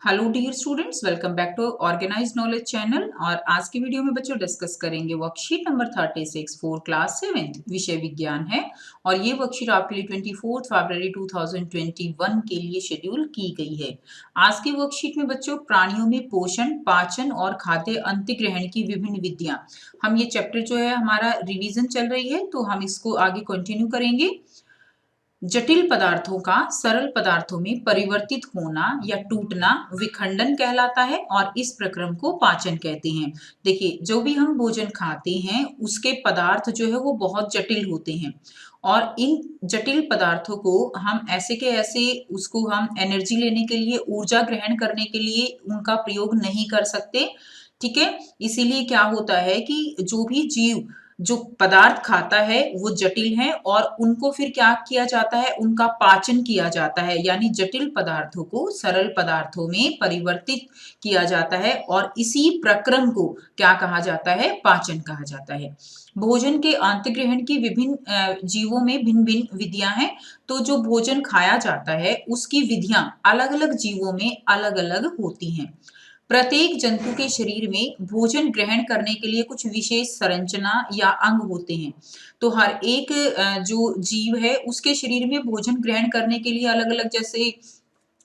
Hello dear students, welcome back to organise knowledge channel. और आज की वीडियो में बच्चों डिस्कस करेंगे वर्कशीट नंबर 36 फॉर क्लास 7 विषय विज्ञान है। और ये वर्कशीट आपके लिए 24 फरवरी 2021 के लिए शेड्यूल की गई है। आज की वर्कशीट में बच्चों प्राणियों में पोषण, पाचन और खाद्य अंतग्रहण की विभिन्न विधियां, हम ये चैप्टर जो है हमारा रिवीजन चल रही है तो हम इसको आगे कंटिन्यू करेंगे। जटिल पदार्थों का सरल पदार्थों में परिवर्तित होना या टूटना विखंडन कहलाता है और इस प्रक्रम को पाचन कहते हैं। देखिए, जो भी हम भोजन खाते हैं उसके पदार्थ जो है वो बहुत जटिल होते हैं और इन जटिल पदार्थों को हम ऐसे के ऐसे उसको हम एनर्जी लेने के लिए, ऊर्जा ग्रहण करने के लिए उनका प्रयोग नहीं कर सकते। ठीक है, इसीलिए क्या होता है कि जो भी जीव जो पदार्थ खाता है वो जटिल है और उनको फिर क्या किया जाता है, उनका पाचन किया जाता है, यानी जटिल पदार्थों को सरल पदार्थों में परिवर्तित किया जाता है और इसी प्रक्रम को क्या कहा जाता है, पाचन कहा जाता है। भोजन के अंतग्रहण की विभिन्न जीवों में भिन्न भिन्न विधियां हैं। तो जो भोजन खाया जाता है उसकी विधियां अलग अलग जीवों में अलग अलग होती हैं। प्रत्येक जंतु के शरीर में भोजन ग्रहण करने के लिए कुछ विशेष संरचना या अंग होते हैं। तो हर एक जो जीव है उसके शरीर में भोजन ग्रहण करने के लिए अलग अलग जैसे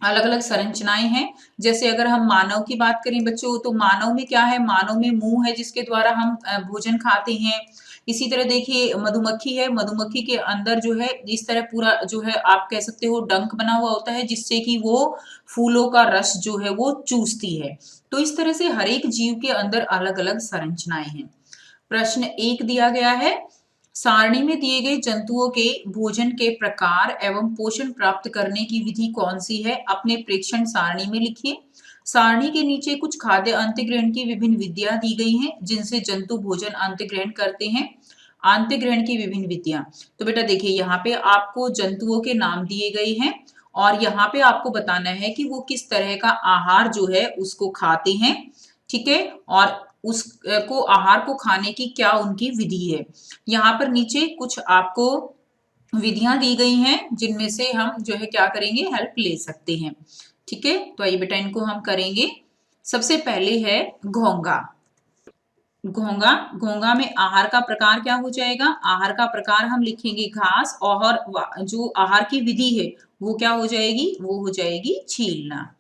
अलग अलग संरचनाएं हैं। जैसे अगर हम मानव की बात करें बच्चों, तो मानव में क्या है, मानव में मुंह है जिसके द्वारा हम भोजन खाते हैं। इसी तरह देखिए मधुमक्खी है, मधुमक्खी के अंदर जो है इस तरह पूरा जो है आप कह सकते हो डंक बना हुआ होता है जिससे कि वो फूलों का रस जो है वो चूसती है। तो इस तरह से हर एक जीव के अंदर अलग अलग संरचनाएं हैं। प्रश्न 1 दिया गया है, सारणी में दिए गए जंतुओं के भोजन के प्रकार एवं पोषण प्राप्त करने की विधि कौन सी है, अपने प्रेक्षण सारणी में लिखिए। सारणी के नीचे कुछ खाद्य अंतग्रहण की विभिन्न विधियां दी गई हैं जिनसे जंतु भोजन अंतग्रहण करते हैं। अंतग्रहण की विभिन्न विधियां, तो बेटा देखिए यहाँ पे आपको जंतुओं के नाम दिए गए हैं और यहाँ पे आपको बताना है कि वो किस तरह का आहार जो है उसको खाते हैं। ठीक है, और उसको आहार को खाने की क्या उनकी विधि है। यहाँ पर नीचे कुछ आपको विधियां दी गई हैं जिनमें से हम जो है क्या करेंगे, हेल्प ले सकते हैं। ठीक है, तो आइए बेटा इनको हम करेंगे। सबसे पहले है घोंगा। घोंगा, घोंगा में आहार का प्रकार क्या हो जाएगा, आहार का प्रकार हम लिखेंगे घास और जो आहार की विधि है वो क्या हो जाएगी, वो हो जाएगी छीलना।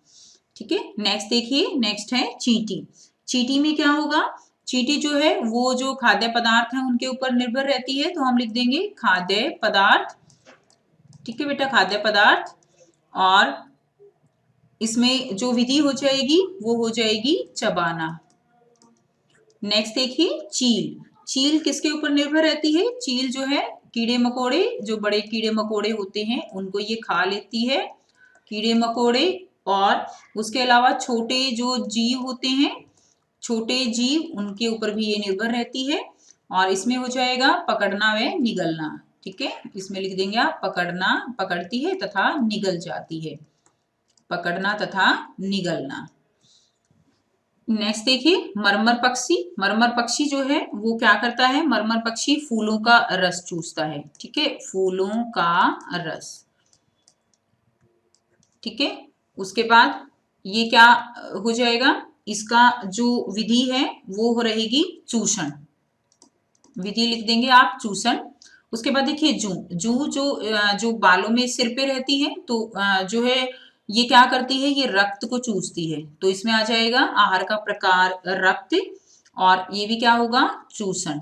ठीक है, नेक्स्ट देखिए, नेक्स्ट है चींटी। चींटी में क्या होगा, चींटी जो है वो जो खाद्य पदार्थ है उनके ऊपर निर्भर रहती है, तो हम लिख देंगे खाद्य पदार्थ। ठीक है बेटा, खाद्य पदार्थ। और इसमें जो विधि हो जाएगी वो हो जाएगी चबाना। नेक्स्ट देखिए चील। चील किसके ऊपर निर्भर रहती है, चील जो है कीड़े मकोड़े, जो बड़े कीड़े मकोड़े होते हैं उनको ये खा लेती है, कीड़े मकोड़े। और उसके अलावा छोटे जो जीव होते हैं, छोटे जीव, उनके ऊपर भी ये निर्भर रहती है। और इसमें हो जाएगा पकड़ना व निगलना। ठीक है, इसमें लिख देंगे आप पकड़ना, पकड़ती है तथा निगल जाती है, पकड़ना तथा निगलना। नेक्स्ट देखिए मरमर पक्षी। मरमर पक्षी जो है वो क्या करता है, मरमर पक्षी फूलों का रस चूसता है। ठीक है, फूलों का रस। ठीक है, उसके बाद ये क्या हो जाएगा, इसका जो विधि है वो हो रहेगी चूषण। विधि लिख देंगे आप चूषण। उसके बाद देखिए जू। जू जो बालों में सिर पे रहती है, तो जो है ये क्या करती है, ये रक्त को चूसती है, तो इसमें आ जाएगा आहार का प्रकार रक्त। और ये भी क्या होगा, चूषण।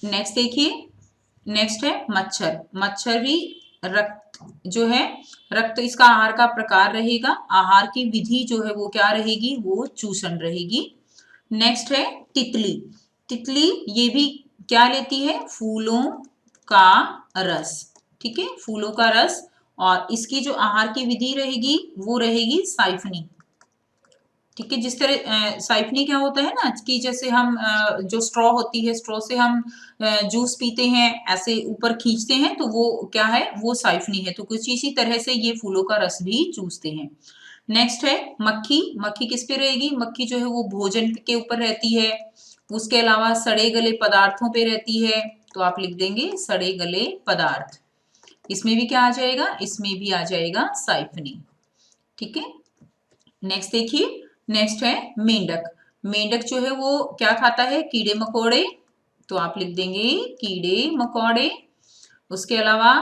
नेक्स्ट देखिए, नेक्स्ट है मच्छर। मच्छर भी रक्त जो है, रक्त इसका आहार का प्रकार रहेगा, आहार की विधि जो है वो क्या रहेगी, वो चूषण रहेगी। नेक्स्ट है तितली। तितली ये भी क्या लेती है, फूलों का रस। ठीक है, फूलों का रस। और इसकी जो आहार की विधि रहेगी वो रहेगी साइफनी। ठीक है, जिस तरह साइफनी क्या होता है ना, कि जैसे हम जो स्ट्रॉ होती है, स्ट्रॉ से हम जूस पीते हैं, ऐसे ऊपर खींचते हैं, तो वो क्या है, वो साइफनी है। तो कुछ इसी तरह से ये फूलों का रस भी चूसते हैं। नेक्स्ट है मक्खी। मक्खी किस पे रहेगी, मक्खी जो है वो भोजन के ऊपर रहती है, उसके अलावा सड़े गले पदार्थों पे रहती है, तो आप लिख देंगे सड़े गले पदार्थ। इसमें भी क्या आ जाएगा, इसमें भी आ जाएगा साइफनी। ठीक है, नेक्स्ट देखिए, नेक्स्ट है मेंढक। मेंढक जो है वो क्या खाता है, कीड़े मकोड़े, तो आप लिख देंगे कीड़े मकोड़े। उसके अलावा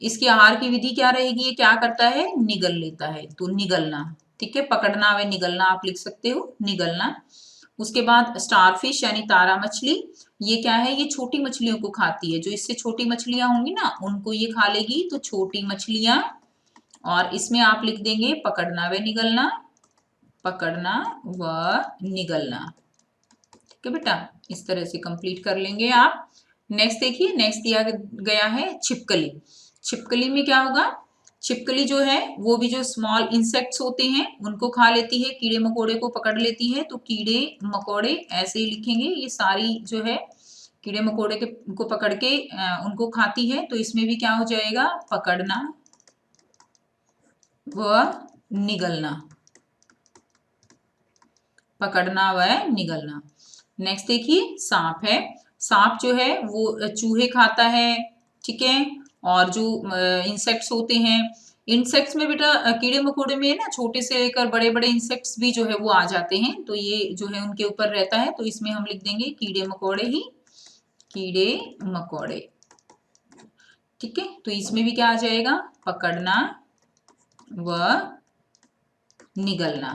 इसकी आहार की विधि क्या रहेगी, ये क्या करता है, निगल लेता है, तो निगलना, ठीक है, पकड़ना व निगलना आप लिख सकते हो, निगलना। उसके बाद स्टारफिश यानी तारा मछली, ये क्या है, ये छोटी मछलियों को खाती है, जो इससे छोटी मछलियां होंगी ना उनको ये खा लेगी, तो छोटी मछलियां। और इसमें आप लिख देंगे पकड़ना व निगलना, पकड़ना व निगलना, ठीक है बेटा, इस तरह से कंप्लीट कर लेंगे आप। नेक्स्ट देखिए, नेक्स्ट दिया गया है छिपकली। छिपकली में क्या होगा, छिपकली जो है वो भी जो स्मॉल इंसेक्ट्स होते हैं उनको खा लेती है, कीड़े मकोड़े को पकड़ लेती है, तो कीड़े मकोड़े ऐसे ही लिखेंगे, ये सारी जो है कीड़े मकोड़े के को पकड़ के उनको खाती है, तो इसमें भी क्या हो जाएगा, पकड़ना व निगलना, पकड़ना व निगलना। नेक्स्ट देखिए सांप है। सांप जो है वो चूहे खाता है, ठीक है, और जो इंसेक्ट्स होते हैं, इंसेक्ट्स में बेटा कीड़े मकोड़े में ना छोटे से लेकर बड़े बड़े इंसेक्ट्स भी जो है वो आ जाते हैं, तो ये जो है उनके ऊपर रहता है, तो इसमें हम लिख देंगे कीड़े मकोड़े ही, कीड़े मकोड़े, ठीक है, तो इसमें भी क्या आ जाएगा, पकड़ना व निगलना,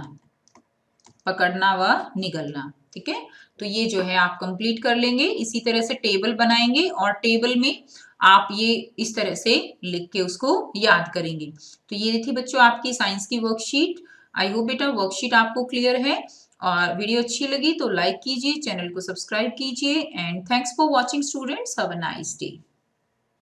पकड़ना व निगलना, ठीक है। तो ये जो है आप कंप्लीट कर लेंगे। इसी तरह से टेबल बनाएंगे और टेबल में आप ये इस तरह से लिख के उसको याद करेंगे। तो ये थी बच्चों आपकी साइंस की वर्कशीट। आई होप बेटा वर्कशीट आपको क्लियर है, और वीडियो अच्छी लगी तो लाइक कीजिए, चैनल को सब्सक्राइब कीजिए, and thanks for watching students, have a nice day.